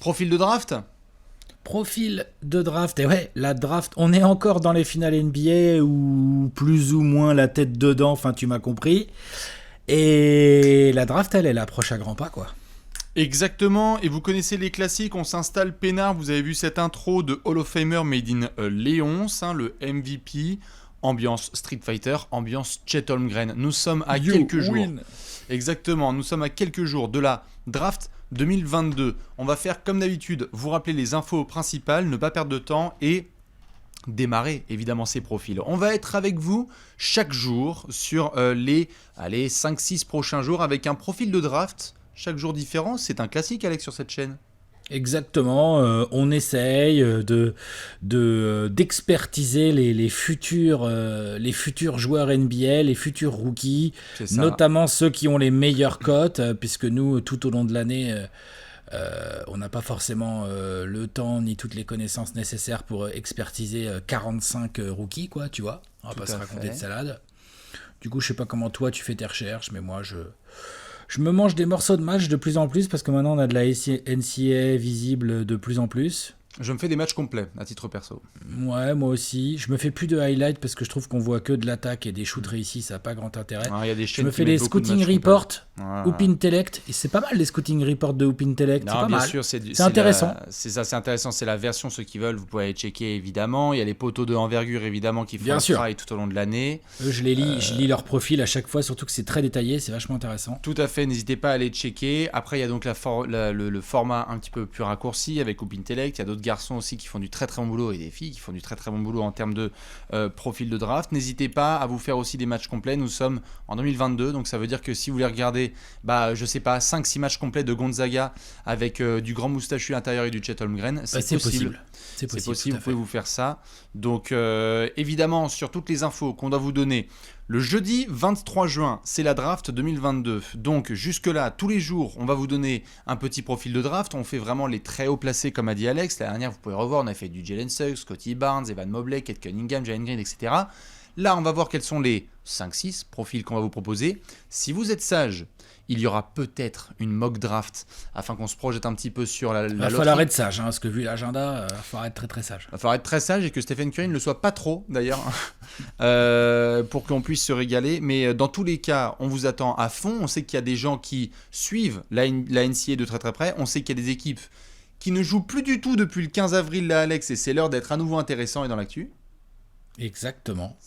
Profil de draft ? Profil de draft, et ouais, la draft, on est encore dans les finales NBA ou plus ou moins la tête dedans, enfin tu m'as compris. Et la draft, elle approche à grands pas, quoi. Exactement, et vous connaissez les classiques, on s'installe peinard, vous avez vu cette intro de Hall of Famer Made in Léonce, le MVP, ambiance Street Fighter, ambiance Chet Holmgren. Nous sommes à quelques jours. Exactement, nous sommes à quelques jours de la draft 2022. On va faire comme d'habitude, vous rappeler les infos principales, ne pas perdre de temps et démarrer évidemment ces profils. On va être avec vous chaque jour sur les 5-6 prochains jours avec un profil de draft chaque jour différent. C'est un classique, Alex, sur cette chaîne. Exactement, on essaye d'expertiser les futurs joueurs NBA, les futurs rookies, notamment ceux qui ont les meilleures cotes, puisque nous, tout au long de l'année, on n'a pas forcément le temps ni toutes les connaissances nécessaires pour expertiser 45 rookies, quoi, tu vois. On va pas se raconter de salade. Du coup, je sais pas comment toi tu fais tes recherches, mais moi je me mange des morceaux de match de plus en plus parce que maintenant on a de la NCAA visible de plus en plus. Je me fais des matchs complets à titre perso. Ouais, moi aussi. Je me fais plus de highlights parce que je trouve qu'on voit que de l'attaque et des shoots réussis, ça n'a pas grand intérêt. Y a des je me fais des scouting reports, Hoop Intellect. Et c'est pas mal les scouting reports de Hoop Intellect. Non, c'est pas bien mal. sûr, c'est intéressant. C'est intéressant. C'est la version, ceux qui veulent, vous pouvez aller checker évidemment. Il y a les poteaux de envergure évidemment qui font le travail tout au long de l'année. Eux, je les lis, je lis leur profil à chaque fois, surtout que c'est très détaillé, c'est vachement intéressant. Tout à fait, n'hésitez pas à aller checker. Après, il y a donc le format un petit peu plus raccourci avec Hoop Intellect. Il y a d'autres garçons aussi qui font du très très bon boulot et des filles qui font du très très bon boulot en termes de profil de draft. N'hésitez pas à vous faire aussi des matchs complets. Nous sommes en 2022, donc ça veut dire que si vous voulez regarder, je sais pas, 5-6 matchs complets de Gonzaga avec du grand moustachu à l'intérieur et du Chet Holmgren, c'est possible. C'est possible, vous pouvez vous faire ça. Donc évidemment, sur toutes les infos qu'on doit vous donner, le jeudi 23 juin, c'est la draft 2022. Donc jusque-là, tous les jours, on va vous donner un petit profil de draft. On fait vraiment les très haut placés, comme a dit Alex. La dernière, vous pouvez revoir, on a fait du Jalen Suggs, Scottie Barnes, Evan Mobley, Kate Cunningham, Jalen Green, etc. Là, on va voir quels sont les 5-6 profils qu'on va vous proposer. Si vous êtes sage, il y aura peut-être une mock draft afin qu'on se projette un petit peu sur la loterie. Il va falloir être sage, parce que vu l'agenda, il va falloir être très très sage. Il va falloir être très sage et que Stephen Curry ne le soit pas trop d'ailleurs pour qu'on puisse se régaler. Mais dans tous les cas, on vous attend à fond. On sait qu'il y a des gens qui suivent la NCAA de très très près. On sait qu'il y a des équipes qui ne jouent plus du tout depuis le 15 avril, là, Alex, et c'est l'heure d'être à nouveau intéressant et dans l'actu. Exactement.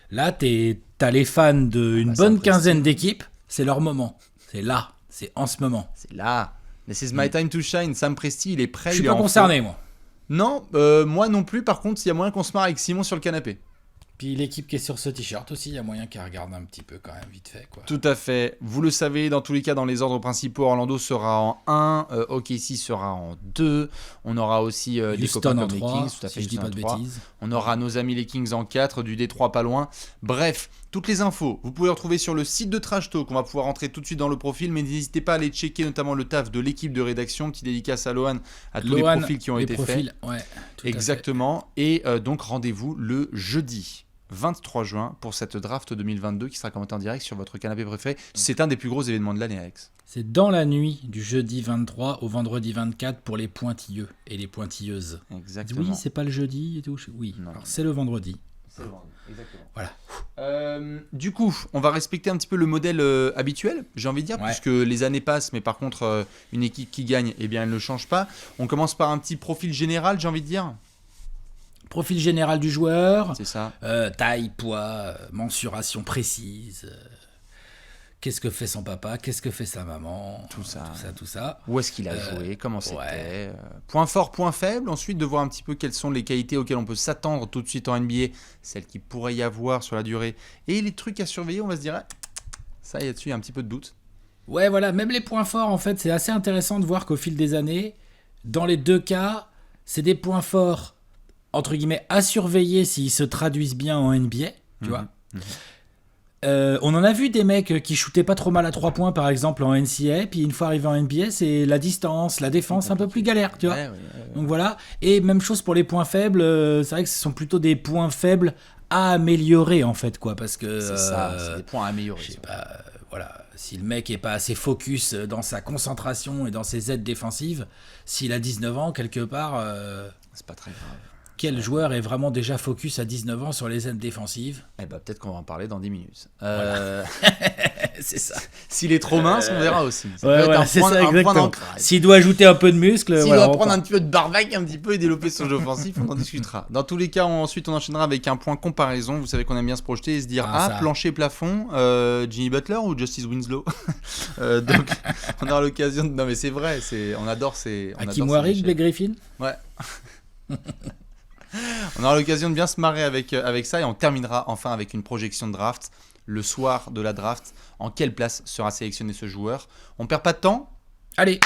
Là, t'as les fans d'une bonne quinzaine d'équipes. C'est leur moment. C'est là. C'est en ce moment. C'est là. This is my time to shine. Sam Presti, il est prêt. Je suis pas concerné, moi. Non, moi non plus. Par contre, il y a moyen qu'on se marre avec Simon sur le canapé. Puis l'équipe qui est sur ce t-shirt aussi, il y a moyen qu'elle regarde un petit peu quand même, vite fait, quoi. Tout à fait. Vous le savez, dans tous les cas, dans les ordres principaux, Orlando sera en 1, OKC sera en 2. On aura aussi des copains comme les Kings. Tout à fait, si je dis pas de bêtises. On aura nos amis les Kings en 4, du Détroit pas loin. Bref, toutes les infos, vous pouvez les retrouver sur le site de Trash Talk. On va pouvoir rentrer tout de suite dans le profil, mais n'hésitez pas à aller checker notamment le taf de l'équipe de rédaction. Petit dédicace à Lohan, à tous les profils qui ont été faits. Ouais, exactement. Et donc, rendez-vous le jeudi 23 juin pour cette draft 2022 qui sera commentée en direct sur votre canapé préféré. C'est un des plus gros événements de l'année, Alex. C'est dans la nuit du jeudi 23 au vendredi 24 pour les pointilleux et les pointilleuses. Exactement. Oui, c'est pas le jeudi et tout. Oui, alors c'est le vendredi. C'est le vendredi, exactement. Voilà. Du coup, on va respecter un petit peu le modèle habituel, j'ai envie de dire, puisque les années passent, mais par contre, une équipe qui gagne, eh bien, elle ne change pas. On commence par un petit profil général, j'ai envie de dire. Profil général du joueur, c'est ça. Taille, poids, mensuration précise, qu'est-ce que fait son papa, qu'est-ce que fait sa maman, tout ça. Où est-ce qu'il a joué, comment c'était, point fort, point faible, ensuite de voir un petit peu quelles sont les qualités auxquelles on peut s'attendre tout de suite en NBA, celles qu'il pourrait y avoir sur la durée, et les trucs à surveiller, on va se dire, ça y est, dessus il y a un petit peu de doute. Ouais, voilà, même les points forts, en fait, c'est assez intéressant de voir qu'au fil des années, dans les deux cas, c'est des points forts entre guillemets, à surveiller s'ils se traduisent bien en NBA, tu vois. On en a vu des mecs qui shootaient pas trop mal à 3 points, par exemple, en NCAA, puis une fois arrivé en NBA, c'est la distance, la défense un peu plus galère, tu vois. Ouais. Donc voilà. Et même chose pour les points faibles, c'est vrai que ce sont plutôt des points faibles à améliorer, en fait, quoi, parce que... C'est ça, c'est des points à améliorer. Je sais pas, voilà. si le mec est pas assez focus dans sa concentration et dans ses aides défensives, s'il a 19 ans, quelque part... c'est pas très grave. Quel joueur est vraiment déjà focus à 19 ans sur les aides défensives ? Eh ben, peut-être qu'on va en parler dans 10 minutes. Voilà. C'est ça. S'il est trop mince, on verra aussi. Ça peut être un point d'ancrage. S'il doit ajouter un peu de muscle... S'il doit prendre un petit peu de barbac, un petit peu, et développer son jeu offensif, on en discutera. Dans tous les cas, ensuite, on enchaînera avec un point comparaison. Vous savez qu'on aime bien se projeter et se dire plancher-plafond, Jimmy Butler ou Justice Winslow. Donc, on aura l'occasion de... Non, mais c'est vrai, on adore ces... Hakim Warrick, Blake Griffin ? Ouais. On aura l'occasion de bien se marrer avec ça et on terminera enfin avec une projection de draft. Le soir de la draft, en quelle place sera sélectionné ce joueur ? On perd pas de temps ? Allez !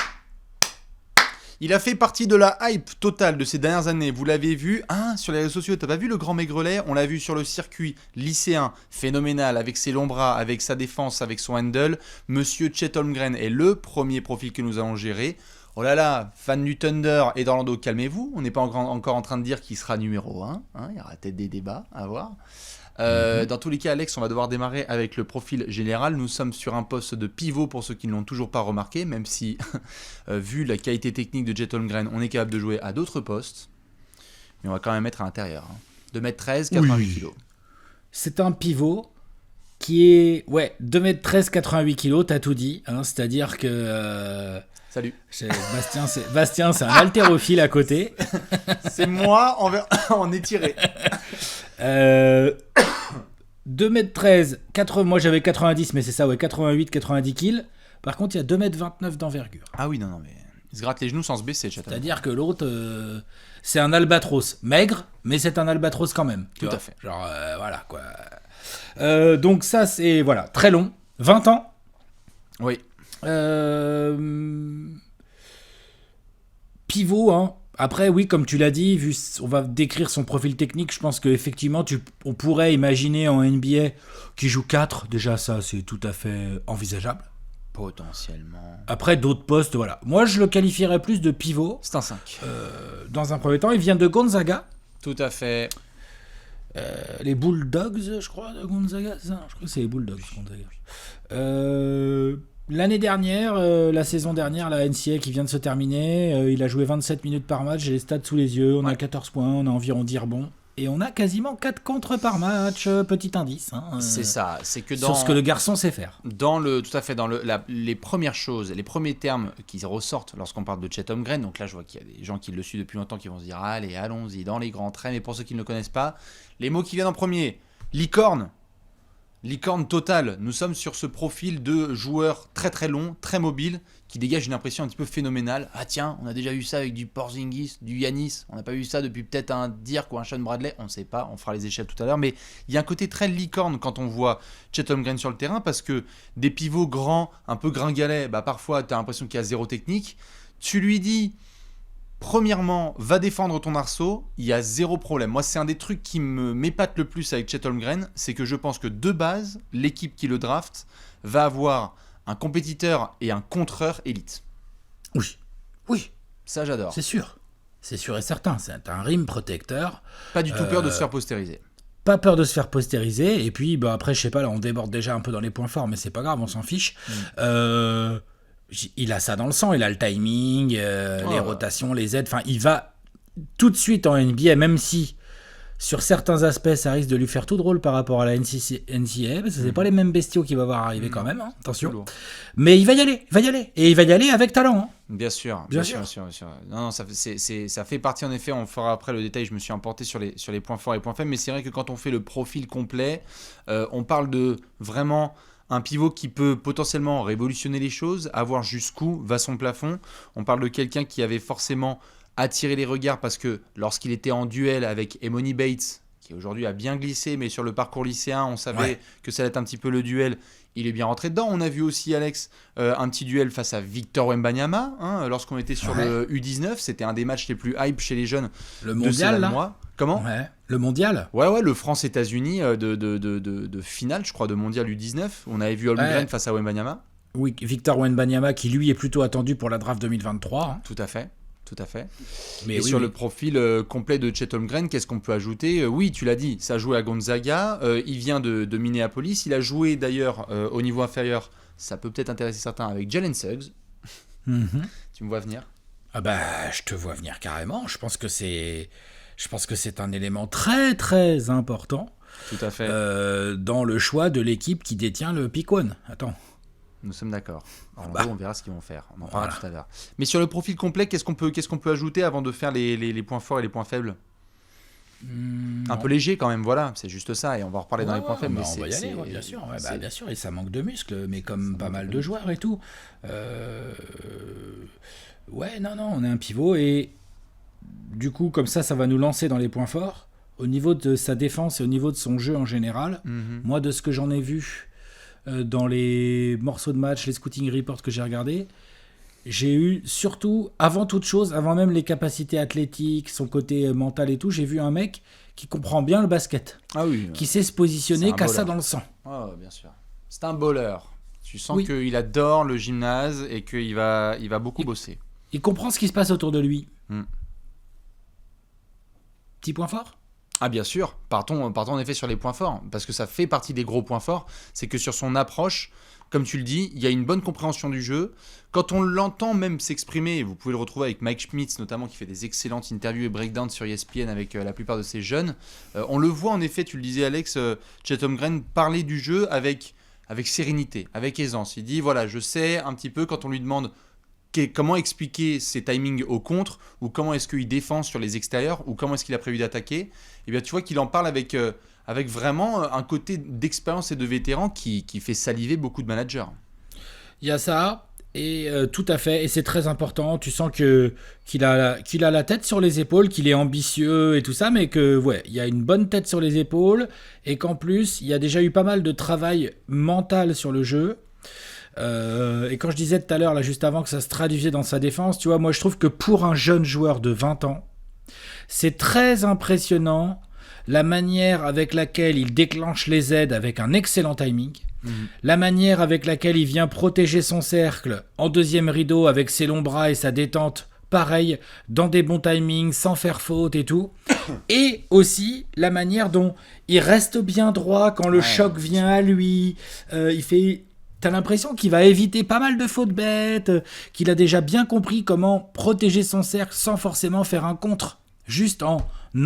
Il a fait partie de la hype totale de ces dernières années. Vous l'avez vu sur les réseaux sociaux. T'as pas vu le grand maigrelet ? On l'a vu sur le circuit lycéen, phénoménal, avec ses longs bras, avec sa défense, avec son handle. Monsieur Chet Holmgren est le premier profil que nous allons gérer. Oh là là, fan du Thunder et d'Orlando, calmez-vous. On n'est pas encore en train de dire qu'il sera numéro 1. Il y aura peut-être des débats à voir. Dans tous les cas, Alex, on va devoir démarrer avec le profil général. Nous sommes sur un poste de pivot pour ceux qui ne l'ont toujours pas remarqué, même si, vu la qualité technique de Chet Holmgren, on est capable de jouer à d'autres postes. Mais on va quand même mettre à l'intérieur. 2m13, 88 kg. C'est un pivot qui est 2m13, 88 kg, t'as tout dit. C'est-à-dire que... Salut. Bastien, c'est un haltérophile à côté. C'est moi en étiré. 2m13, moi j'avais 90, mais c'est ça, 88, 90 kg. Par contre, il y a 2m29 d'envergure. Ah oui, non, mais il se gratte les genoux sans se baisser. C'est-à-dire que l'autre, c'est un albatros. Maigre, mais c'est un albatros quand même. Tout à fait. Genre, voilà, quoi. Donc ça, c'est, très long. 20 ans. Oui. Pivot, Après, oui, comme tu l'as dit, on va décrire son profil technique. Je pense qu'effectivement, on pourrait imaginer en NBA qu'il joue 4. Déjà, ça, c'est tout à fait envisageable. Potentiellement. Après, d'autres postes, voilà. Moi, je le qualifierais plus de pivot. C'est un 5. Dans un premier temps, il vient de Gonzaga. Tout à fait. Les Bulldogs, je crois, de Gonzaga, c'est ça ? Je crois que c'est les Bulldogs, Gonzaga. L'année dernière, la saison dernière, la NCAA qui vient de se terminer, il a joué 27 minutes par match, j'ai les stats sous les yeux, on a 14 points, on a environ 10 rebonds, et on a quasiment 4 contres par match, petit indice. C'est ça, c'est que sur ce que le garçon sait faire. Tout à fait, les premières choses, les premiers termes qui ressortent lorsqu'on parle de Chet Holmgren, donc là je vois qu'il y a des gens qui le suivent depuis longtemps qui vont se dire allez, allons-y, dans les grands traits, mais pour ceux qui ne le connaissent pas, les mots qui viennent en premier, licorne totale. Nous sommes sur ce profil de joueur très très long, très mobile, qui dégage une impression un petit peu phénoménale. Ah tiens, on a déjà eu ça avec du Porzingis, du Giannis. On n'a pas eu ça depuis peut-être un Dirk ou un Sean Bradley. On ne sait pas, on fera les échelles tout à l'heure. Mais il y a un côté très licorne quand on voit Chet Holmgren sur le terrain, parce que des pivots grands, un peu gringalets, parfois tu as l'impression qu'il y a zéro technique. Tu lui dis... Premièrement, va défendre ton arceau, il y a zéro problème. Moi, c'est un des trucs qui m'épate le plus avec Chet Holmgren, c'est que je pense que de base, l'équipe qui le draft va avoir un compétiteur et un contreur élite. Oui. Ça, j'adore. C'est sûr et certain. C'est un rim protecteur. Pas du tout peur de se faire postériser. Pas peur de se faire postériser. Et puis, après, je sais pas, là, on déborde déjà un peu dans les points forts, mais c'est pas grave, on s'en fiche. Il a ça dans le sang, il a le timing, les rotations, les aides, il va tout de suite en NBA, même si sur certains aspects ça risque de lui faire tout drôle par rapport à la NCAA, parce que c'est pas les mêmes bestiaux qui vont voir arriver quand même, attention. Mais il va y aller, et il va y aller avec talent. Bien sûr. Non, ça fait partie en effet, on fera après le détail, je me suis emporté sur les points forts et points faibles, mais c'est vrai que quand on fait le profil complet, on parle de vraiment... Un pivot qui peut potentiellement révolutionner les choses, avoir jusqu'où va son plafond. On parle de quelqu'un qui avait forcément attiré les regards parce que lorsqu'il était en duel avec Emoni Bates, qui aujourd'hui a bien glissé, mais sur le parcours lycéen, on savait que ça allait être un petit peu le duel. Il est bien rentré dedans. On a vu aussi, Alex, un petit duel face à Victor Wembanyama. Lorsqu'on était sur le U19, c'était un des matchs les plus hype chez les jeunes. Le mondial, là mois. Comment ? Le mondial ? Ouais, le France-États-Unis de finale, je crois, de mondial U19. On avait vu Holmgren face à Wembanyama. Oui, Victor Wembanyama, qui lui est plutôt attendu pour la draft 2023. Tout à fait. Tout à fait. Mais et sur le profil complet de Chet Holmgren, qu'est-ce qu'on peut ajouter ? Oui, tu l'as dit, ça a joué à Gonzaga, il vient de Minneapolis, il a joué d'ailleurs au niveau inférieur, ça peut peut-être intéresser certains, avec Jalen Suggs. Tu me vois venir ? Ah bah, je te vois venir carrément, je pense que c'est un élément très très important. Tout à fait. Dans le choix de l'équipe qui détient le pick 1. Attends. Nous sommes d'accord. En gros, on verra ce qu'ils vont faire. On en parlera tout à l'heure. Mais sur le profil complet, qu'est-ce qu'on peut ajouter avant de faire les points forts et les points faibles ? Un peu léger quand même, voilà. C'est juste ça. Et on va en reparler dans les points faibles. Mais on va y aller, bien sûr. Bien sûr. Et ça manque de muscles, mais comme pas mal de joueurs et tout. Ouais, non, on est un pivot. Et du coup, comme ça va nous lancer dans les points forts. Au niveau de sa défense et au niveau de son jeu en général, moi, de ce que j'en ai vu dans les morceaux de match, les scouting reports que j'ai regardés, j'ai eu surtout, avant toute chose, avant même les capacités athlétiques, son côté mental et tout, j'ai vu un mec qui comprend bien le basket, qui sait se positionner, qui a ça dans le sang. Oh, bien sûr. C'est un bowler. Tu sens qu'il adore le gymnase et qu'il va beaucoup bosser. Il comprend ce qui se passe autour de lui. Petit point fort ? Ah bien sûr, partons en effet sur les points forts, parce que ça fait partie des gros points forts, c'est que sur son approche, comme tu le dis, il y a une bonne compréhension du jeu. Quand on l'entend même s'exprimer, vous pouvez le retrouver avec Mike Schmitz notamment, qui fait des excellentes interviews et breakdowns sur ESPN avec la plupart de ces jeunes, on le voit en effet, tu le disais Alex, Chet Holmgren parler du jeu avec sérénité, avec aisance. Il dit voilà, je sais un petit peu quand on lui demande comment expliquer ses timings au contre, ou comment est-ce qu'il défend sur les extérieurs, ou comment est-ce qu'il a prévu d'attaquer, et bien tu vois qu'il en parle avec vraiment un côté d'expérience et de vétéran qui fait saliver beaucoup de managers. Il y a ça, et tout à fait, et c'est très important. Tu sens qu'il a la tête sur les épaules, qu'il est ambitieux et tout ça, mais que il y a une bonne tête sur les épaules, et qu'en plus, il y a déjà eu pas mal de travail mental sur le jeu. Et quand je disais tout à l'heure, là, juste avant, que ça se traduisait dans sa défense, tu vois, moi je trouve que pour un jeune joueur de 20 ans, c'est très impressionnant la manière avec laquelle il déclenche les aides avec un excellent timing, la manière avec laquelle il vient protéger son cercle en deuxième rideau avec ses longs bras et sa détente, pareil, dans des bons timings, sans faire faute et tout. Et aussi la manière dont il reste bien droit quand le choc vient à lui. T'as l'impression qu'il va éviter pas mal de fautes bêtes, qu'il a déjà bien compris comment protéger son cercle sans forcément faire un contre, juste en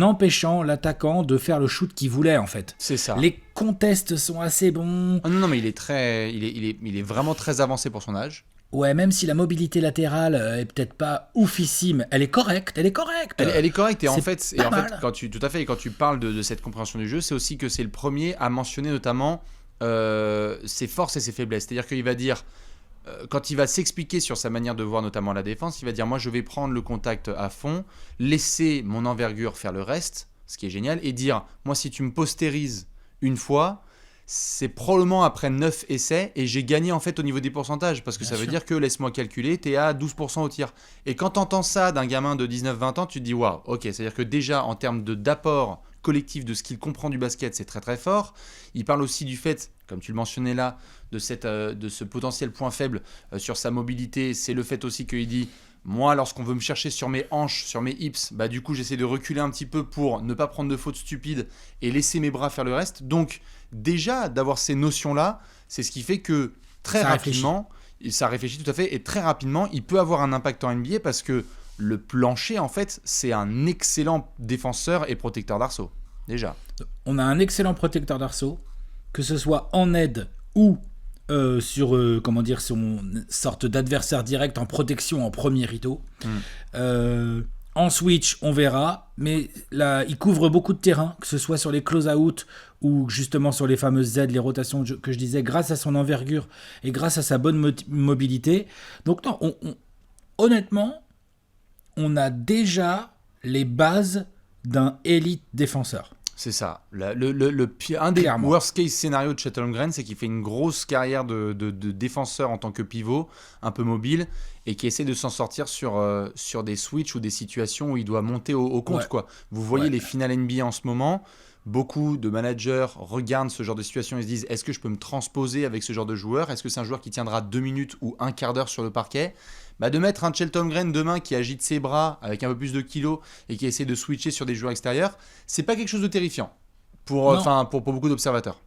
empêchant l'attaquant de faire le shoot qu'il voulait en fait. C'est ça. Les contests sont assez bons. Non, mais il est vraiment très avancé pour son âge. Ouais, même si la mobilité latérale est peut-être pas oufissime, elle est correcte. Elle est correcte et en fait, quand tu parles de cette compréhension du jeu, c'est aussi que c'est le premier à mentionner notamment ses forces et ses faiblesses. C'est-à-dire qu'il va dire, quand il va s'expliquer sur sa manière de voir notamment la défense, il va dire moi je vais prendre le contact à fond, laisser mon envergure faire le reste, ce qui est génial, et dire moi si tu me postérises une fois, c'est probablement après 9 essais et j'ai gagné en fait au niveau des pourcentages, parce que ça veut dire que, laisse-moi calculer, t'es à 12% au tir. Et quand t'entends ça d'un gamin de 19-20 ans, tu te dis waouh, ok, c'est-à-dire que déjà en termes d'apport collectif de ce qu'il comprend du basket, c'est très très fort. Il parle aussi du fait, comme tu le mentionnais là, de ce potentiel point faible sur sa mobilité. C'est le fait aussi qu'il dit moi, lorsqu'on veut me chercher sur mes hanches, sur mes hips, bah du coup j'essaie de reculer un petit peu pour ne pas prendre de fautes stupides et laisser mes bras faire le reste. Donc déjà d'avoir ces notions là, c'est ce qui fait que très rapidement, ça réfléchit tout à fait, et très rapidement il peut avoir un impact en NBA, parce que le plancher, en fait, c'est un excellent défenseur et protecteur d'arceau, déjà. On a un excellent protecteur d'arceau, que ce soit en aide ou sur son sorte d'adversaire direct en protection en premier rideau. En switch, on verra, mais là, il couvre beaucoup de terrain, que ce soit sur les close-out ou justement sur les fameuses aides, les rotations que je disais, grâce à son envergure et grâce à sa bonne mobilité. Donc non, honnêtement, on a déjà les bases d'un élite défenseur. C'est ça. Un des worst case scénarios de Chet Holmgren, c'est qu'il fait une grosse carrière de défenseur en tant que pivot, un peu mobile, et qui essaie de s'en sortir sur des switches ou des situations où il doit monter au compte. Quoi. Vous voyez les finales NBA en ce moment, beaucoup de managers regardent ce genre de situation et se disent est-ce que je peux me transposer avec ce genre de joueur ? Est-ce que c'est un joueur qui tiendra 2 minutes ou un quart d'heure sur le parquet ? De mettre un Chet Holmgren demain qui agite ses bras avec un peu plus de kilos et qui essaie de switcher sur des joueurs extérieurs, c'est pas quelque chose de terrifiant pour beaucoup d'observateurs.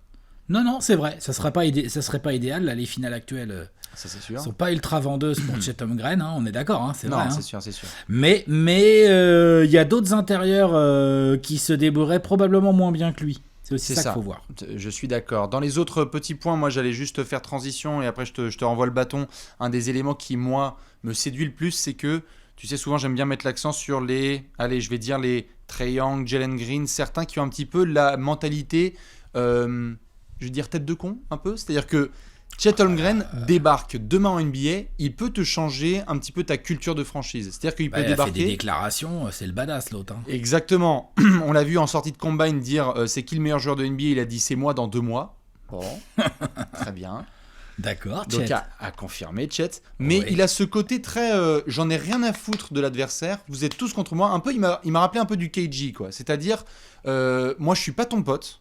Non, c'est vrai, ça serait pas idéal. Là, les finales actuelles ça, c'est sûr. Sont pas ultra vendeuses pour Chet Holmgren, hein, on est d'accord, hein, c'est vrai. Non, c'est sûr. Mais y a d'autres intérieurs qui se débrouilleraient probablement moins bien que lui. C'est aussi ça qu'il faut voir. Je suis d'accord. Dans les autres petits points, moi j'allais juste faire transition et après je te renvoie le bâton. Un des éléments qui, moi, me séduit le plus, c'est que, tu sais, souvent j'aime bien mettre l'accent sur les Trae Young, Jalen Green, certains qui ont un petit peu la mentalité, je veux dire tête de con, un peu. C'est-à-dire que Chet Holmgren débarque demain en NBA, il peut te changer un petit peu ta culture de franchise. C'est-à-dire qu'il peut débarquer. Il a fait des déclarations, c'est le badass l'autre. Hein. Exactement. On l'a vu en sortie de combine dire c'est qui le meilleur joueur de NBA ? Il a dit c'est moi dans 2 mois. Bon, très bien. D'accord, donc Chet. à confirmer Chet. Mais il a ce côté très j'en ai rien à foutre de l'adversaire. Vous êtes tous contre moi. Un peu, il m'a rappelé un peu du KG quoi. C'est-à-dire moi je suis pas ton pote.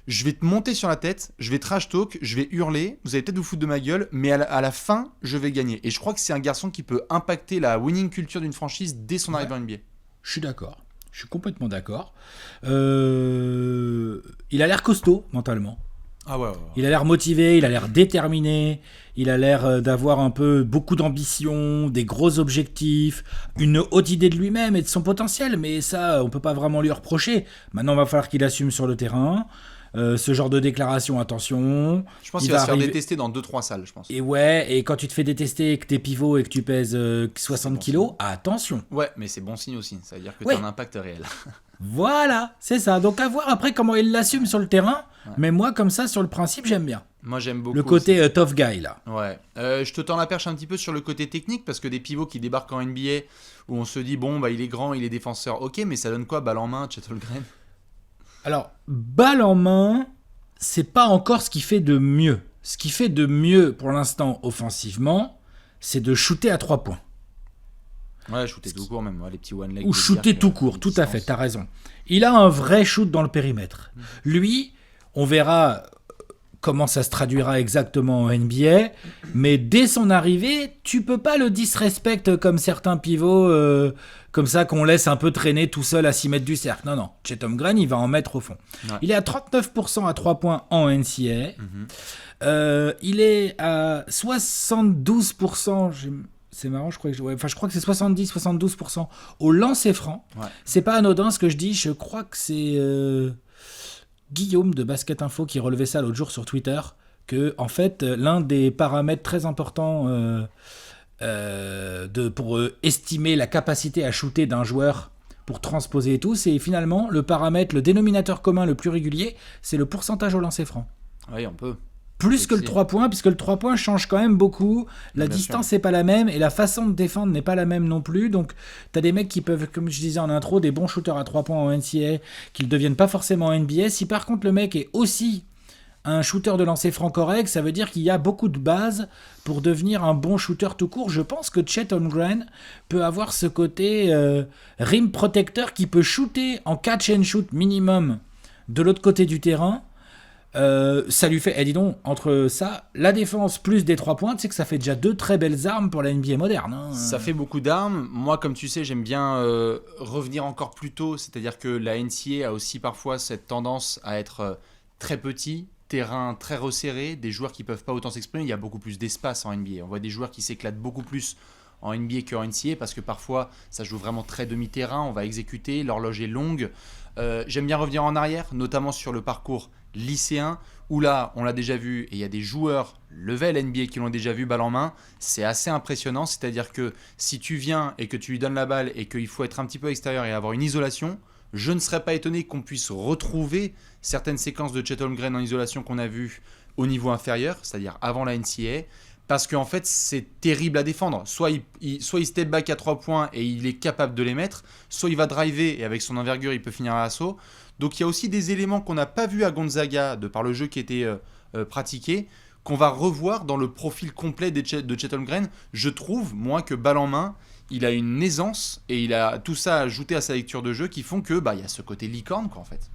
Je vais te monter sur la tête, je vais trash talk, je vais hurler, vous allez peut-être vous foutre de ma gueule, mais à la fin, je vais gagner. Et je crois que c'est un garçon qui peut impacter la winning culture d'une franchise dès son arrivée en NBA. Je suis d'accord. Je suis complètement d'accord. Il a l'air costaud mentalement. Ah ouais. Il a l'air motivé, il a l'air déterminé, il a l'air d'avoir beaucoup d'ambition, des gros objectifs, une haute idée de lui-même et de son potentiel. Mais ça, on peut pas vraiment lui reprocher. Maintenant, il va falloir qu'il assume sur le terrain. Ce genre de déclaration, attention. Je pense qu'il va se faire détester dans 2-3 salles, je pense. Et quand tu te fais détester et que t'es pivot et que tu pèses 60 kilos, attention. Ouais, mais c'est bon signe aussi. Ça veut dire que t'as un impact réel. Voilà, c'est ça. Donc à voir après comment il l'assume sur le terrain. Ouais. Mais moi, comme ça, sur le principe, j'aime bien. Moi, j'aime beaucoup. Le côté tough guy, là. Ouais. Je te tends la perche un petit peu sur le côté technique, parce que des pivots qui débarquent en NBA, où on se dit, bon, il est grand, il est défenseur, ok, mais ça donne quoi, balle en main, Chet Holmgren ? Alors, balle en main, c'est pas encore ce qui fait de mieux. Ce qui fait de mieux, pour l'instant, offensivement, c'est de shooter à 3 points. Ouais, shooter tout court même, les petits one-leg. Ou shooter tout court, tout à fait, t'as raison. Il a un vrai shoot dans le périmètre. Lui, on verra comment ça se traduira exactement en NBA, mais dès son arrivée, tu peux pas le disrespect comme certains pivots, comme ça qu'on laisse un peu traîner tout seul à 6 mètres du cercle. Non, Chet Holmgren, il va en mettre au fond. Ouais. Il est à 39% à 3 points en NCAA. Il est à 72%, c'est marrant, je crois que c'est 70-72% au lancer franc. Ouais. C'est pas anodin ce que je dis, je crois que c'est Guillaume de Basket Info qui relevait ça l'autre jour sur Twitter, que en fait l'un des paramètres très importants pour estimer la capacité à shooter d'un joueur pour transposer et tout, c'est finalement le dénominateur commun le plus régulier, c'est le pourcentage au lancer franc. Oui, on peut. Plus que le 3 points, puisque le 3 points change quand même beaucoup. La distance n'est pas la même et la façon de défendre n'est pas la même non plus. Donc, tu as des mecs qui peuvent, comme je disais en intro, des bons shooters à 3 points en NCAA, qui ne deviennent pas forcément en NBA. Si par contre le mec est aussi un shooter de lancer franc correct, ça veut dire qu'il y a beaucoup de bases pour devenir un bon shooter tout court. Je pense que Chet Holmgren peut avoir ce côté rim protecteur qui peut shooter en catch and shoot minimum de l'autre côté du terrain. Ça lui fait, dis donc, entre ça, la défense plus des 3 points, tu sais que ça fait déjà 2 très belles armes pour la NBA moderne. Hein. Ça fait beaucoup d'armes. Moi, comme tu sais, j'aime bien revenir encore plus tôt, c'est-à-dire que la NCAA a aussi parfois cette tendance à être très petit, terrain très resserré, des joueurs qui ne peuvent pas autant s'exprimer. Il y a beaucoup plus d'espace en NBA. On voit des joueurs qui s'éclatent beaucoup plus en NBA qu'en NCAA parce que parfois, ça joue vraiment très demi-terrain, on va exécuter, l'horloge est longue. J'aime bien revenir en arrière, notamment sur le parcours lycéen, où là, on l'a déjà vu, et il y a des joueurs level NBA qui l'ont déjà vu balle en main, c'est assez impressionnant, c'est-à-dire que si tu viens et que tu lui donnes la balle et qu'il faut être un petit peu extérieur et avoir une isolation, je ne serais pas étonné qu'on puisse retrouver certaines séquences de Chet Holmgren en isolation qu'on a vues au niveau inférieur, c'est-à-dire avant la NCAA, parce qu'en fait, c'est terrible à défendre. Soit il step back à 3 points et il est capable de les mettre, soit il va driver et avec son envergure, il peut finir à l'assaut. Donc il y a aussi des éléments qu'on n'a pas vus à Gonzaga de par le jeu qui était pratiqué, qu'on va revoir dans le profil complet de Chet Holmgren. Je trouve, moi, que balle en main, il a une aisance et il a tout ça ajouté à sa lecture de jeu qui font que y a ce côté licorne, quoi, en fait.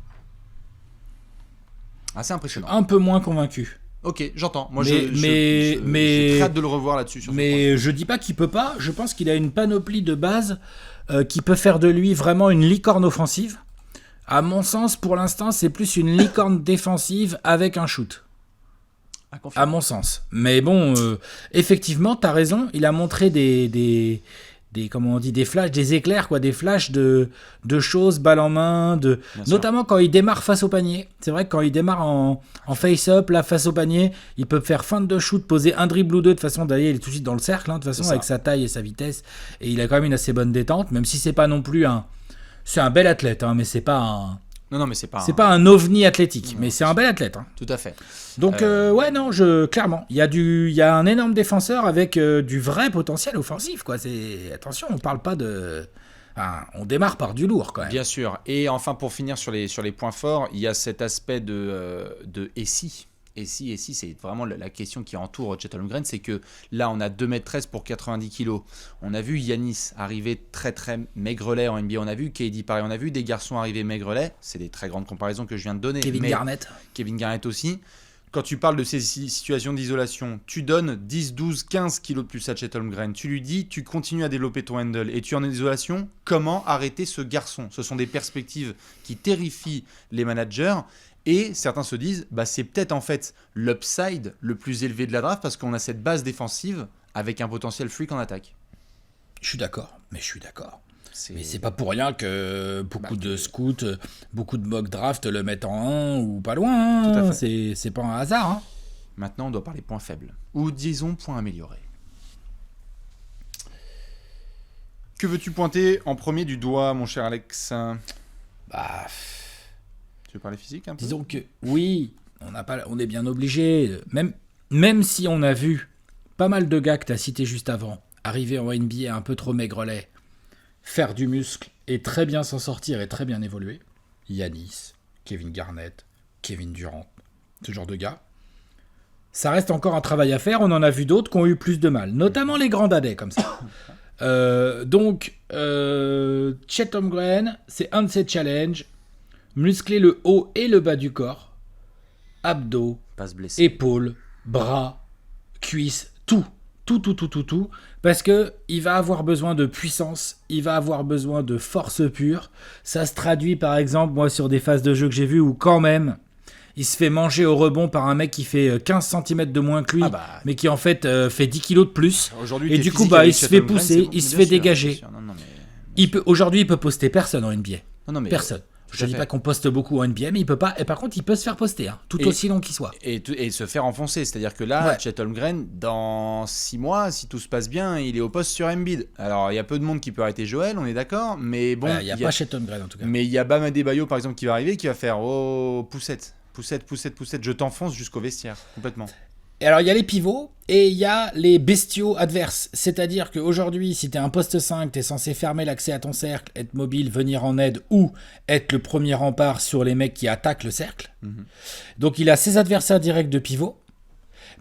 Assez impressionnant. Un peu moins convaincu. Ok, j'entends. Moi, Mais- j'ai mais- très hâte de le revoir là-dessus. Sur ce point. Mais je dis pas qu'il peut pas. Je pense qu'il a une panoplie de base qui peut faire de lui vraiment une licorne offensive. À mon sens, pour l'instant, c'est plus une licorne défensive avec un shoot. À mon sens. Mais bon, effectivement, t'as raison. Il a montré des comment on dit, des flashs, des éclairs, quoi, des flashs de choses, balle en main, notamment quand il démarre face au panier. C'est vrai que quand il démarre en face-up, là, face au panier, il peut faire feinte de shoot, poser un dribble ou deux. De toute façon, d'ailleurs, il est tout de suite dans le cercle, de toute façon, avec sa taille et sa vitesse. Et il a quand même une assez bonne détente, même si c'est pas non plus un... C'est un bel athlète, mais c'est pas un... Non, mais c'est pas. C'est pas un ovni athlétique, mais c'est un bel athlète. Tout à fait. Donc clairement, il y a un énorme défenseur avec du vrai potentiel offensif, quoi. Attention, on parle pas de, on démarre par du lourd quand même. Bien sûr. Et enfin, pour finir sur les points forts, il y a cet aspect de et si. Et si, c'est vraiment la question qui entoure Chet Holmgren, c'est que là, on a 2m13 pour 90 kg. On a vu Giannis arriver très très maigrelet en NBA. On a vu KD pareil. On a vu des garçons arriver maigrelet. C'est des très grandes comparaisons que je viens de donner. Kevin Garnett aussi. Quand tu parles de ces situations d'isolation, tu donnes 10, 12, 15 kilos de plus à Chet Holmgren. Tu lui dis, tu continues à développer ton handle et tu es en isolation. Comment arrêter ce garçon ? Ce sont des perspectives qui terrifient les managers. Et certains se disent, c'est peut-être en fait l'upside le plus élevé de la draft parce qu'on a cette base défensive avec un potentiel freak en attaque. Je suis d'accord. Mais c'est pas pour rien que beaucoup de scouts, beaucoup de mock draft le mettent en 1 ou pas loin. Tout à fait. C'est pas un hasard. Maintenant, on doit parler points faibles. Ou disons points améliorés. Que veux-tu pointer en premier du doigt, mon cher Alex ? Tu veux parler physique un peu ? Disons que oui, on est bien obligé. Même si on a vu pas mal de gars que tu as cités juste avant arriver en NBA un peu trop maigrelet, faire du muscle et très bien s'en sortir et très bien évoluer. Giannis, Kevin Garnett, Kevin Durant, ce genre de gars. Ça reste encore un travail à faire. On en a vu d'autres qui ont eu plus de mal, notamment les grands dadais comme ça. Donc, Chet Holmgren, c'est un de ses challenges. Muscler le haut et le bas du corps, abdos, épaules, bras, cuisses, tout, parce que il va avoir besoin de puissance, il va avoir besoin de force pure. Ça se traduit par exemple, moi, sur des phases de jeu que j'ai vues où quand même, il se fait manger au rebond par un mec qui fait 15 cm de moins que lui, mais qui en fait fait 10 kg de plus. Et du coup, il se fait pousser, il se fait dégager. Aujourd'hui, il peut poster personne en NBA. Personne. Je ne dis pas qu'on poste beaucoup en NBA, mais il peut pas. Et par contre, il peut se faire poster, aussi long qu'il soit. Et se faire enfoncer. C'est-à-dire que là, Chet Holmgren, dans 6 mois, si tout se passe bien, il est au poste sur Embiid. Alors, il y a peu de monde qui peut arrêter Joel, on est d'accord. Mais bon, il n'y a pas Chet Holmgren en tout cas. Mais il y a Bam Adebayo, par exemple, qui va arriver, qui va faire poussette. Je t'enfonce jusqu'au vestiaire, complètement. Et alors, il y a les pivots et il y a les bestiaux adverses. C'est-à-dire qu'aujourd'hui, si tu es un poste 5, tu es censé fermer l'accès à ton cercle, être mobile, venir en aide ou être le premier rempart sur les mecs qui attaquent le cercle. Donc, il a ses adversaires directs de pivot,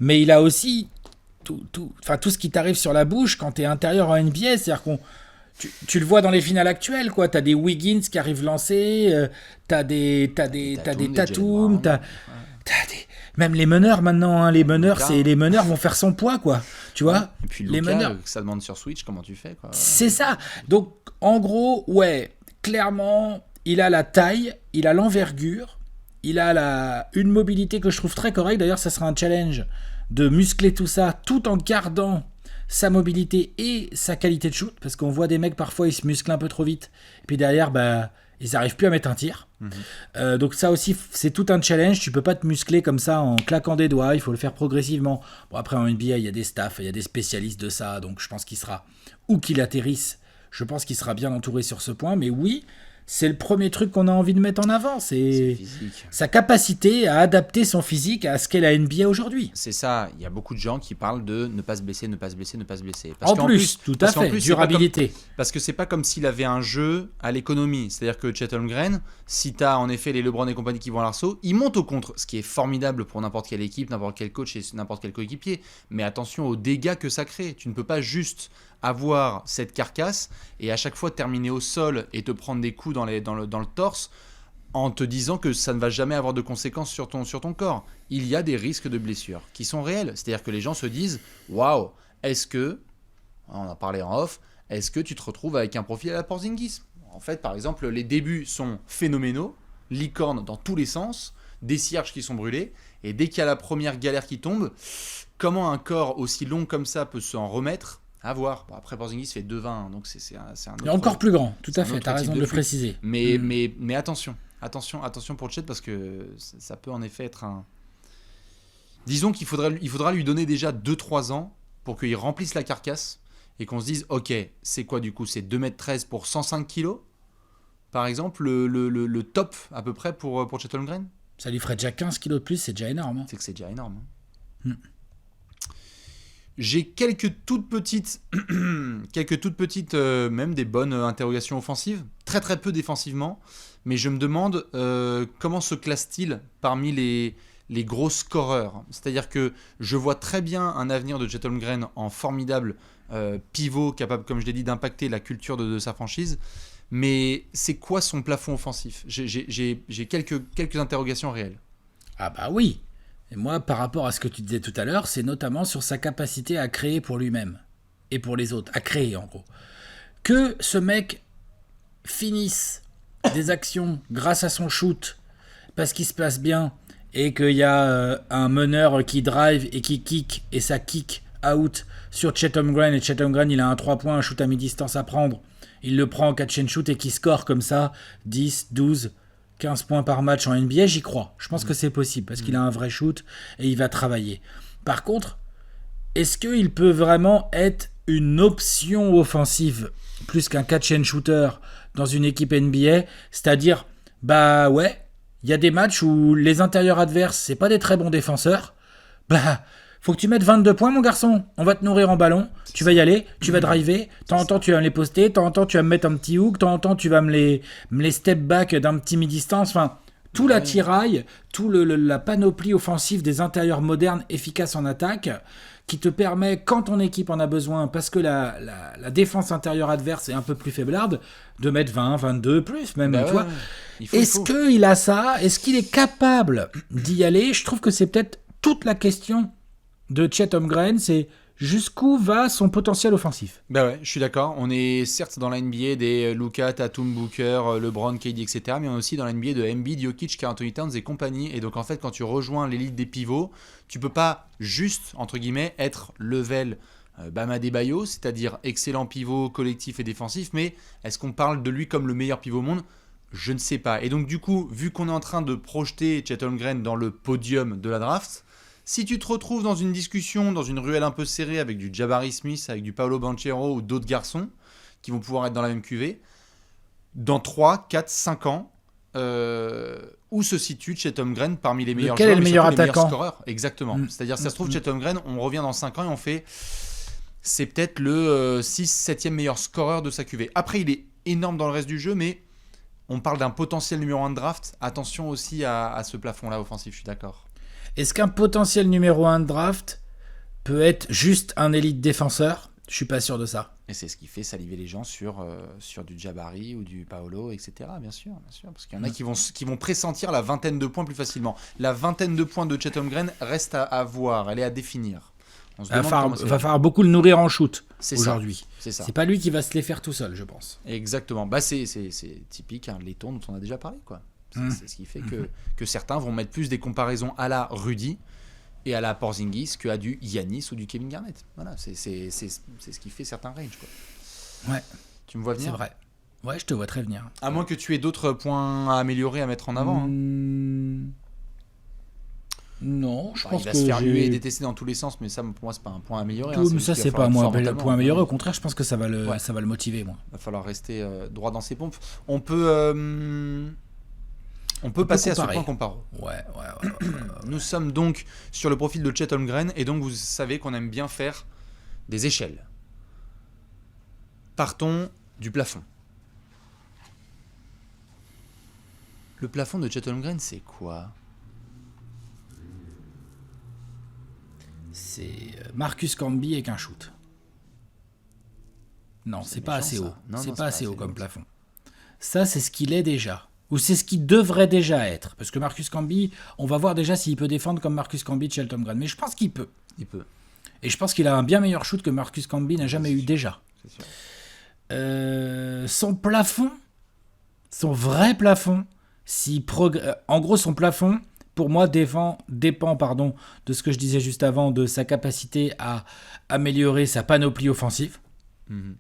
mais il a aussi tout ce qui t'arrive sur la bouche quand tu es intérieur en NBA. C'est-à-dire tu le vois dans les finales actuelles, quoi. T'as des Wiggins qui arrivent lancés, t'as des Tatum, t'as des... Même les meneurs maintenant, les meneurs vont faire son poids, quoi. Tu vois. Et puis Luka, les meneurs, ça demande sur Switch, comment tu fais, quoi. C'est ça. Donc en gros, clairement, il a la taille, il a l'envergure, il a une mobilité que je trouve très correcte. D'ailleurs, ça sera un challenge de muscler tout ça, tout en gardant sa mobilité et sa qualité de shoot, parce qu'on voit des mecs parfois ils se musclent un peu trop vite, et puis derrière ils n'arrivent plus à mettre un tir. Donc ça aussi, c'est tout un challenge. Tu peux pas te muscler comme ça en claquant des doigts. Il faut le faire progressivement. Bon, après, en NBA, il y a des staffs, il y a des spécialistes de ça. Donc je pense qu'il sera, où qu'il atterrisse, je pense qu'il sera bien entouré sur ce point. Mais oui, c'est le premier truc qu'on a envie de mettre en avant. C'est sa capacité à adapter son physique à ce qu'est la NBA aujourd'hui. C'est ça. Il y a beaucoup de gens qui parlent de ne pas se blesser. En plus, tout à fait. Durabilité. Parce que c'est pas comme s'il avait un jeu à l'économie. C'est-à-dire que Chet Holmgren, si tu as en effet les LeBron et compagnie qui vont à l'arceau, il monte au contre, ce qui est formidable pour n'importe quelle équipe, n'importe quel coach et n'importe quel coéquipier. Mais attention aux dégâts que ça crée. Tu ne peux pas juste avoir cette carcasse et à chaque fois terminer au sol et te prendre des coups dans le torse en te disant que ça ne va jamais avoir de conséquences sur ton corps. Il y a des risques de blessures qui sont réels. C'est-à-dire que les gens se disent « Waouh, est-ce que, on en a parlé en off, est-ce que tu te retrouves avec un profil à la Porzingis ?» En fait, par exemple, les débuts sont phénoménaux, licorne dans tous les sens, des cierges qui sont brûlés, et dès qu'il y a la première galère qui tombe, comment un corps aussi long comme ça peut s'en remettre ? À voir. Bon, après, Porzingis fait 2,20, donc c'est un autre... Il est encore plus grand, tout à fait, tu as raison de le préciser. Mais attention pour Chet, parce que ça peut en effet être un... Disons qu'il faudra lui donner déjà 2-3 ans pour qu'il remplisse la carcasse et qu'on se dise, ok, c'est quoi du coup ? C'est 2m13 pour 105 kg par exemple, le top à peu près pour Chet Holmgren ? Ça lui ferait déjà 15 kg de plus, c'est déjà énorme. C'est que c'est déjà énorme. J'ai quelques toutes petites, même des bonnes interrogations offensives, très très peu défensivement, mais je me demande comment se classe-t-il parmi les gros scoreurs. C'est-à-dire que je vois très bien un avenir de Chet Holmgren en formidable pivot, capable, comme je l'ai dit, d'impacter la culture de sa franchise, mais c'est quoi son plafond offensif ? J'ai quelques interrogations réelles. Ah bah oui. Et moi, par rapport à ce que tu disais tout à l'heure, c'est notamment sur sa capacité à créer pour lui-même et pour les autres, à créer en gros. Que ce mec finisse des actions grâce à son shoot, parce qu'il se place bien, et qu'il y a un meneur qui drive et qui kick, et ça kick out sur Chet Holmgren, et Chet Holmgren, il a un 3 points, un shoot à mi-distance à prendre, il le prend en catch and shoot et qui score comme ça, 10, 12... 15 points par match en NBA, j'y crois. Je pense que c'est possible parce qu'il a un vrai shoot et il va travailler. Par contre, est-ce qu'il peut vraiment être une option offensive plus qu'un catch and shooter dans une équipe NBA ? C'est-à-dire, bah ouais, il y a des matchs où les intérieurs adverses, c'est pas des très bons défenseurs. Bah, faut que tu mettes 22 points, mon garçon. On va te nourrir en ballon. Tu vas y aller, tu vas driver. De temps en temps, tu vas me les poster. De temps en temps, tu vas me mettre un petit hook. De temps en temps, tu vas me les step back d'un petit mi-distance. Enfin, tout l'attirail, tout la panoplie offensive des intérieurs modernes efficaces en attaque qui te permet, quand ton équipe en a besoin, parce que la défense intérieure adverse est un peu plus faiblarde, de mettre 20, 22, plus même. Tu vois. Est-ce qu'il a ça ? Est-ce qu'il est capable d'y aller ? Je trouve que c'est peut-être toute la question de Chet Holmgren, c'est jusqu'où va son potentiel offensif. Bah ouais, je suis d'accord. On est certes dans la NBA des Luka, Tatum, Booker, LeBron, KD, etc. Mais on est aussi dans la NBA de Embiid, Jokic, Karl Anthony Towns et compagnie. Et donc en fait, quand tu rejoins l'élite des pivots, tu peux pas juste, entre guillemets, être level Bam Adebayo, c'est-à-dire excellent pivot collectif et défensif. Mais est-ce qu'on parle de lui comme le meilleur pivot au monde ? Je ne sais pas. Et donc du coup, vu qu'on est en train de projeter Chet Holmgren dans le podium de la draft, si tu te retrouves dans une discussion, dans une ruelle un peu serrée avec du Jabari Smith, avec du Paolo Banchero ou d'autres garçons qui vont pouvoir être dans la même cuvée, dans 3, 4, 5 ans, où se situe Chet Holmgren parmi les meilleurs joueurs, est le meilleur attaquant, les meilleurs scoreurs ? Exactement. C'est-à-dire, ça se trouve, Chet Holmgren, on revient dans 5 ans et on fait... C'est peut-être le 6-7e meilleur scoreur de sa cuvée. Après, il est énorme dans le reste du jeu, mais on parle d'un potentiel numéro 1 de draft. Attention aussi à ce plafond-là offensif, je suis d'accord. Est-ce qu'un potentiel numéro 1 de draft peut être juste un élite défenseur ? Je suis pas sûr de ça. Et c'est ce qui fait saliver les gens sur du Jabari ou du Paolo, etc. Bien sûr. Parce qu'il y en a qui vont pressentir la vingtaine de points plus facilement. La vingtaine de points de Chet Holmgren reste à voir, elle est à définir. Il va falloir beaucoup le nourrir en shoot aujourd'hui. C'est ça. C'est pas lui qui va se les faire tout seul, je pense. Exactement. Bah, c'est typique, hein, laiton dont on a déjà parlé, quoi. C'est ce qui fait que certains vont mettre plus des comparaisons à la Rudy et à la Porzingis qu'à du Giannis ou du Kevin Garnett. Voilà, c'est ce qui fait certains ranges, quoi. Ouais. Tu me vois venir ? C'est vrai. Ouais, je te vois très venir. À moins que tu aies d'autres points à améliorer, à mettre en avant. Non, je pense il va que se faire huer et détester dans tous les sens, mais ça, pour moi, c'est pas un point à améliorer. Mais ça, c'est pas un point à améliorer. Au contraire, je pense que ça va le motiver, moi. Il va falloir rester droit dans ses pompes. On peut passer comparer. À ce point comparo. Ouais. Nous sommes donc sur le profil de Chet Holmgren, et donc vous savez qu'on aime bien faire des échelles. Partons du plafond. Le plafond de Chet Holmgren, c'est quoi ? C'est Marcus Camby avec un shoot. Non, c'est pas assez haut. C'est pas assez haut comme plafond. Ça, c'est ce qu'il est déjà. Ou c'est ce qu'il devrait déjà être? Parce que Marcus Camby, on va voir déjà s'il peut défendre comme Marcus Camby de Shelton Green. Mais je pense qu'il peut. Il peut. Et je pense qu'il a un bien meilleur shoot que Marcus Camby n'a jamais eu déjà. C'est sûr. Son plafond, son vrai plafond, en gros son plafond, pour moi, dépend de ce que je disais juste avant, de sa capacité à améliorer sa panoplie offensive. Mm-hmm.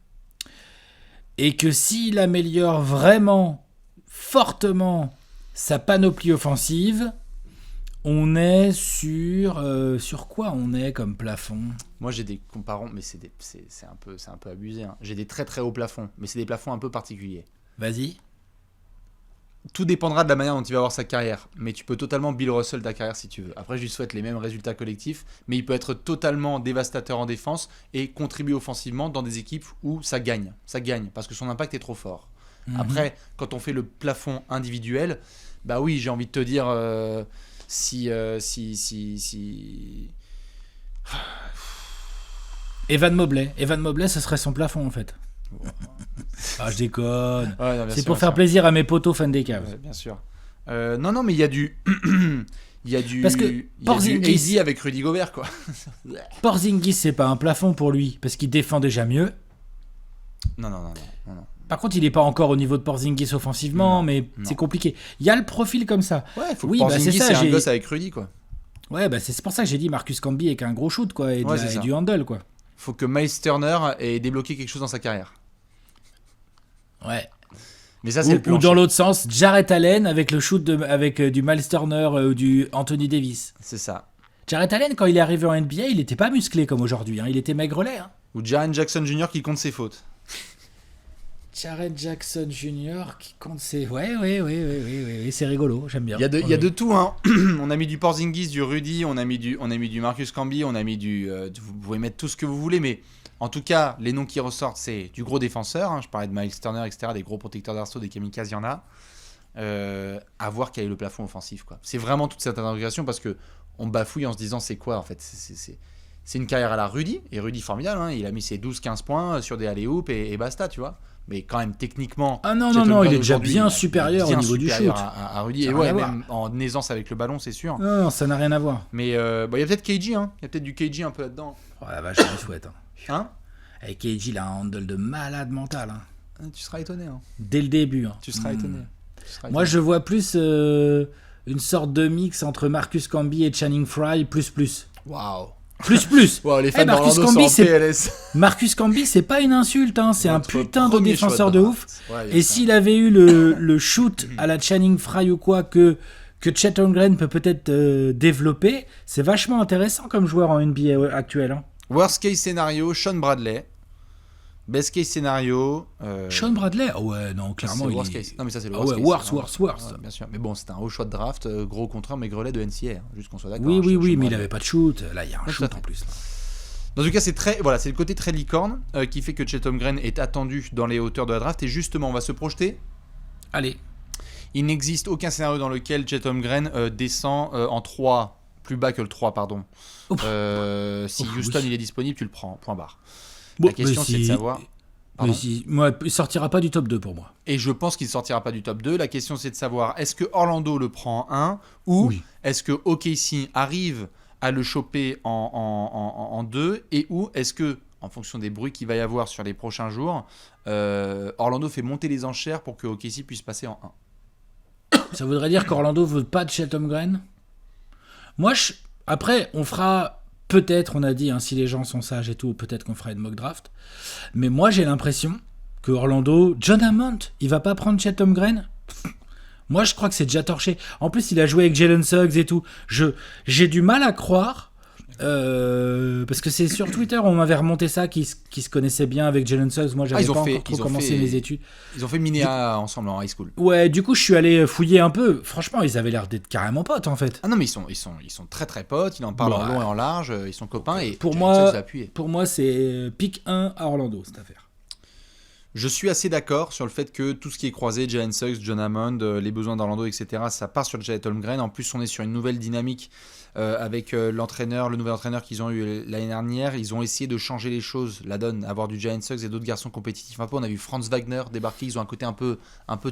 Et que s'il améliore vraiment, fortement, sa panoplie offensive, on est sur quoi on est comme plafond? Moi j'ai des comparants, mais c'est un peu abusé. Hein. J'ai des très très hauts plafonds, mais c'est des plafonds un peu particuliers. Vas-y. Tout dépendra de la manière dont il va avoir sa carrière, mais tu peux totalement Bill Russell ta carrière si tu veux. Après je lui souhaite les mêmes résultats collectifs, mais il peut être totalement dévastateur en défense et contribuer offensivement dans des équipes où ça gagne, parce que son impact est trop fort. Mm-hmm. Après, quand on fait le plafond individuel, bah oui, j'ai envie de te dire si Evan Mobley, ce serait son plafond en fait. Ah, je déconne. Ouais, non, c'est pour faire plaisir à mes potos fans des Cavs. Ouais, bien sûr. Non, mais il y a du. Parce que Porzingis avec Rudy Gobert, quoi. Porzingis, c'est pas un plafond pour lui, parce qu'il défend déjà mieux. Non. Par contre, il est pas encore au niveau de Porzingis offensivement, mais c'est compliqué. Il y a le profil comme ça. Ouais, faut que Porzingis, c'est un gosse avec Rudy, quoi. Ouais, c'est pour ça que j'ai dit Marcus Camby avec un gros shoot, quoi, et du handle, quoi. Faut que Miles Turner ait débloqué quelque chose dans sa carrière. Ouais. Mais ça, c'est le ou dans l'autre sens, Jarrett Allen avec le shoot avec du Miles Turner ou du Anthony Davis. C'est ça. Jarrett Allen, quand il est arrivé en NBA, il n'était pas musclé comme aujourd'hui. Hein. Il était maigrelet. Hein. Ou Jaren Jackson Jr. qui compte ses fautes. Jaren Jackson Jr. qui compte ses... Oui, c'est rigolo, j'aime bien. Il y a de tout. Hein. On a mis du Porzingis, du Rudy, on a mis du Marcus Camby, on a mis vous pouvez mettre tout ce que vous voulez, mais... En tout cas, les noms qui ressortent, c'est du gros défenseur. Hein, je parlais de Miles Turner, etc. Des gros protecteurs d'arceaux, des kamikazes, il y en a. À voir quel est le plafond offensif. Quoi. C'est vraiment toute cette interrogation parce qu'on bafouille en se disant c'est quoi en fait. C'est une carrière à la Rudy. Et Rudy, formidable. Hein, il a mis ses 12-15 points sur des alley-oops et basta, tu vois. Mais quand même, techniquement... Ah non, il est déjà bien supérieur au niveau du shoot. À Rudy. Et ouais, même en aisance avec le ballon, c'est sûr. Non, ça n'a rien à voir. Mais il y a peut-être KG. Hein. Il y a peut-être du KG un peu là-dedans. Oh la vache, je le souhaite. Hein? Et KG, il a un handle de malade mental. Hein. Tu seras étonné. Hein. Dès le début. Hein. Tu seras étonné. Moi, je vois plus une sorte de mix entre Marcus Camby et Channing Frye, plus. Waouh. Plus. Wow, les fans Marcus Camby, Marcus Camby, c'est pas une insulte. Hein. C'est un putain de défenseur de ouf. Ouais, et s'il avait eu le shoot à la Channing Frye ou quoi que Chet Holmgren peut-être développer, c'est vachement intéressant comme joueur en NBA actuel. Hein. Worst case scénario, Sean Bradley. Best case scénario. Sean Bradley? Oh ouais, non, clairement. C'est le worst case. Non, mais ça, c'est le worst case. Worst. Ouais, bien sûr. Mais bon, c'était un haut choix de draft, gros contrat, mais grelet de NCA. Juste qu'on soit d'accord. Oui, mais il avait pas de shoot. Là, il y a un shoot en plus. Là. Dans tout cas, c'est le côté très licorne qui fait que Chet Holmgren est attendu dans les hauteurs de la draft. Et justement, on va se projeter. Allez. Il n'existe aucun scénario dans lequel Chet Holmgren descend en 3. Plus bas que le 3, pardon. Si Houston il est disponible, tu le prends, point barre. La question c'est de savoir... il sortira pas du top 2 pour moi. Et je pense qu'il sortira pas du top 2. La question c'est de savoir, est-ce que Orlando le prend en 1 ou est-ce que OKC arrive à le choper en 2 et ou est-ce que, en fonction des bruits qu'il va y avoir sur les prochains jours, Orlando fait monter les enchères pour que OKC puisse passer en 1. Ça voudrait dire qu'Orlando veut pas de Chet Holmgren? Moi, après, on fera, peut-être, on a dit, hein, si les gens sont sages et tout, peut-être qu'on fera une mock draft. Mais moi, j'ai l'impression que Orlando, John Hammond, il va pas prendre Chet Holmgren. Moi, je crois que c'est déjà torché. En plus, il a joué avec Jalen Suggs et tout. J'ai du mal à croire, parce que c'est sur Twitter, on m'avait remonté ça, qui se connaissait bien avec Jalen Suggs. Moi, j'avais pas encore trop commencé mes études. Ils ont fait Minéa ensemble en high school. Ouais, du coup, je suis allé fouiller un peu. Franchement, ils avaient l'air d'être carrément potes, en fait. Ah non, mais ils sont très très potes. Ils en parlent en long et en large. Ils sont copains. Et pour moi, c'est pick 1 à Orlando, cette affaire. Je suis assez d'accord sur le fait que tout ce qui est croisé, Jalen Suggs, John Hammond, les besoins d'Orlando, etc., ça part sur Chet Holmgren. En plus, on est sur une nouvelle dynamique avec l'entraîneur, le nouvel entraîneur qu'ils ont eu l'année dernière. Ils ont essayé de changer les choses, la donne, avoir du Jalen Suggs et d'autres garçons compétitifs un peu. On a vu Franz Wagner débarquer, ils ont un côté un peu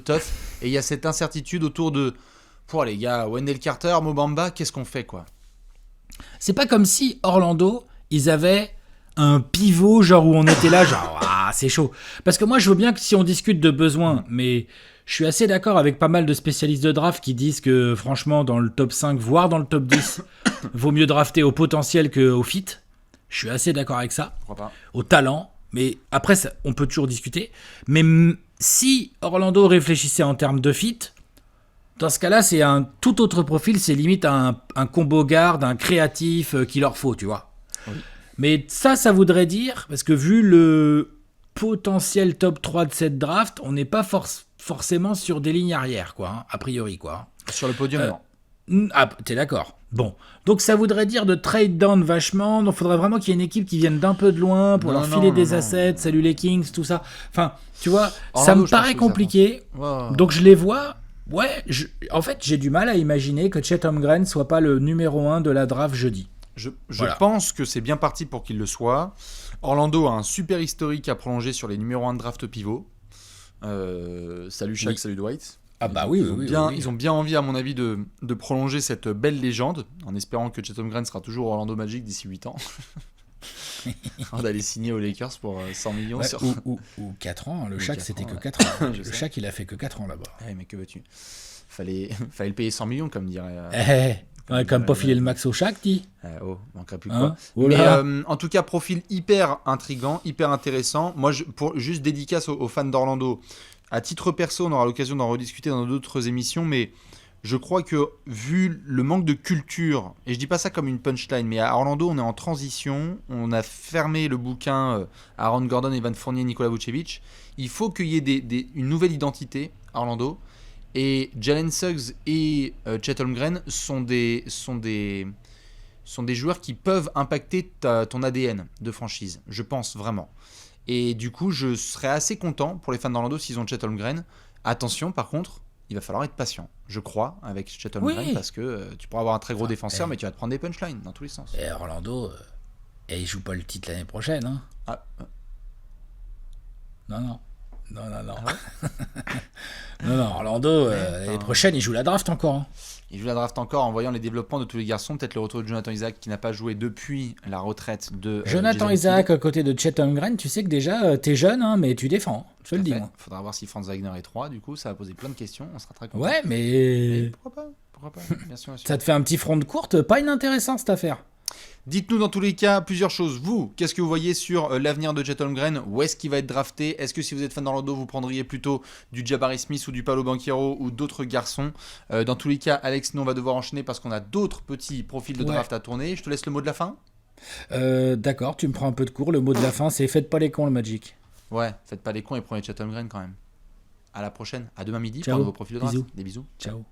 tough. Et il y a cette incertitude autour de, pour les gars, Wendell Carter, Mo Bamba, qu'est-ce qu'on fait, quoi? C'est pas comme si Orlando, ils avaient un pivot genre où on était là genre c'est chaud. Parce que moi je veux bien que si on discute de besoins, mais je suis assez d'accord avec pas mal de spécialistes de draft qui disent que franchement dans le top 5 voire dans le top 10 vaut mieux drafter au potentiel qu'au fit. Je suis assez d'accord avec ça. Pourquoi pas? Au talent, mais après ça, on peut toujours discuter. Mais si Orlando réfléchissait en termes de fit, dans ce cas-là, c'est un tout autre profil, c'est limite un combo garde, un créatif qu'il leur faut, tu vois. Oui. Mais ça voudrait dire, parce que vu le potentiel top 3 de cette draft, on n'est pas forcément sur des lignes arrière, quoi, hein, a priori, quoi. Sur le podium, non. Ah, t'es d'accord. Bon. Donc ça voudrait dire de trade down vachement, donc il faudrait vraiment qu'il y ait une équipe qui vienne d'un peu de loin pour leur filer des assets, salut les Kings, tout ça. Enfin, tu vois, Orlando, ça me paraît compliqué, donc je les vois... Ouais, en fait, j'ai du mal à imaginer que Chet Holmgren soit pas le numéro 1 de la draft jeudi. Je pense que c'est bien parti pour qu'il le soit. Orlando a un super historique à prolonger sur les numéros 1 de draft pivot. Salut Shaq, salut Dwight. Ah bah oui, Ils ont bien envie, à mon avis, de prolonger cette belle légende, en espérant que Chet Holmgren sera toujours Orlando Magic d'ici 8 ans. On d'aller signer aux Lakers pour 100 millions. Ouais, ou 4 ans. Le Shaq, c'était que 4 ans. Le Shaq, il a fait que 4 ans là-bas. Ouais, mais que veux-tu? Fallait le payer 100 millions, comme dirait... comme pas filer le max au Shaq, dis. Manquerait plus quoi. Mais en tout cas, profil hyper intriguant, hyper intéressant. Moi, pour juste dédicace aux fans d'Orlando. À titre perso, on aura l'occasion d'en rediscuter dans d'autres émissions, mais... Je crois que, vu le manque de culture, et je dis pas ça comme une punchline, mais à Orlando, on est en transition, on a fermé le bouquin Aaron Gordon, Evan Fournier, Nikola Vucevic. Il faut qu'il y ait une nouvelle identité à Orlando. Et Jalen Suggs et Chet Holmgren sont des joueurs qui peuvent impacter ton ADN de franchise, je pense vraiment. Et du coup, je serais assez content pour les fans d'Orlando s'ils ont Chet Holmgren. Attention, par contre, il va falloir être patient, je crois, avec Chet Holmgren, parce que tu pourras avoir un très gros défenseur, mais tu vas te prendre des punchlines dans tous les sens. Et Orlando, il joue pas le titre l'année prochaine. Hein. Non. Ah ouais. non, Orlando, l'année prochaine, il joue la draft encore. Hein. Il joue la draft encore en voyant les développements de tous les garçons. Peut-être le retour de Jonathan Isaac qui n'a pas joué depuis la retraite de Jonathan Isaac à côté de Chet Holmgren. Tu sais que déjà, t'es jeune, hein, mais tu défends. Je te le dis. Il faudra voir si Franz Wagner est 3. Du coup, ça va poser plein de questions. On sera très content. Ouais, mais pourquoi pas bien sûr. Ça te fait un petit front de courte. Pas inintéressant cette affaire. Dites-nous dans tous les cas plusieurs choses. Vous, qu'est-ce que vous voyez sur l'avenir de Chet Holmgren? Où est-ce qu'il va être drafté? Est-ce que si vous êtes fan d'Orlando, vous prendriez plutôt du Jabari Smith ou du Paolo Banchero ou d'autres garçons? Dans tous les cas, Alex, nous on va devoir enchaîner parce qu'on a d'autres petits profils de draft à tourner. Je te laisse le mot de la fin. D'accord, tu me prends un peu de cours. Le mot de la fin, c'est faites pas les cons, le Magic. Ouais, faites pas les cons et prenez Chet Holmgren quand même. À la prochaine, à demain midi pour un nouveau profil de draft. Bisous. Des bisous. Ciao.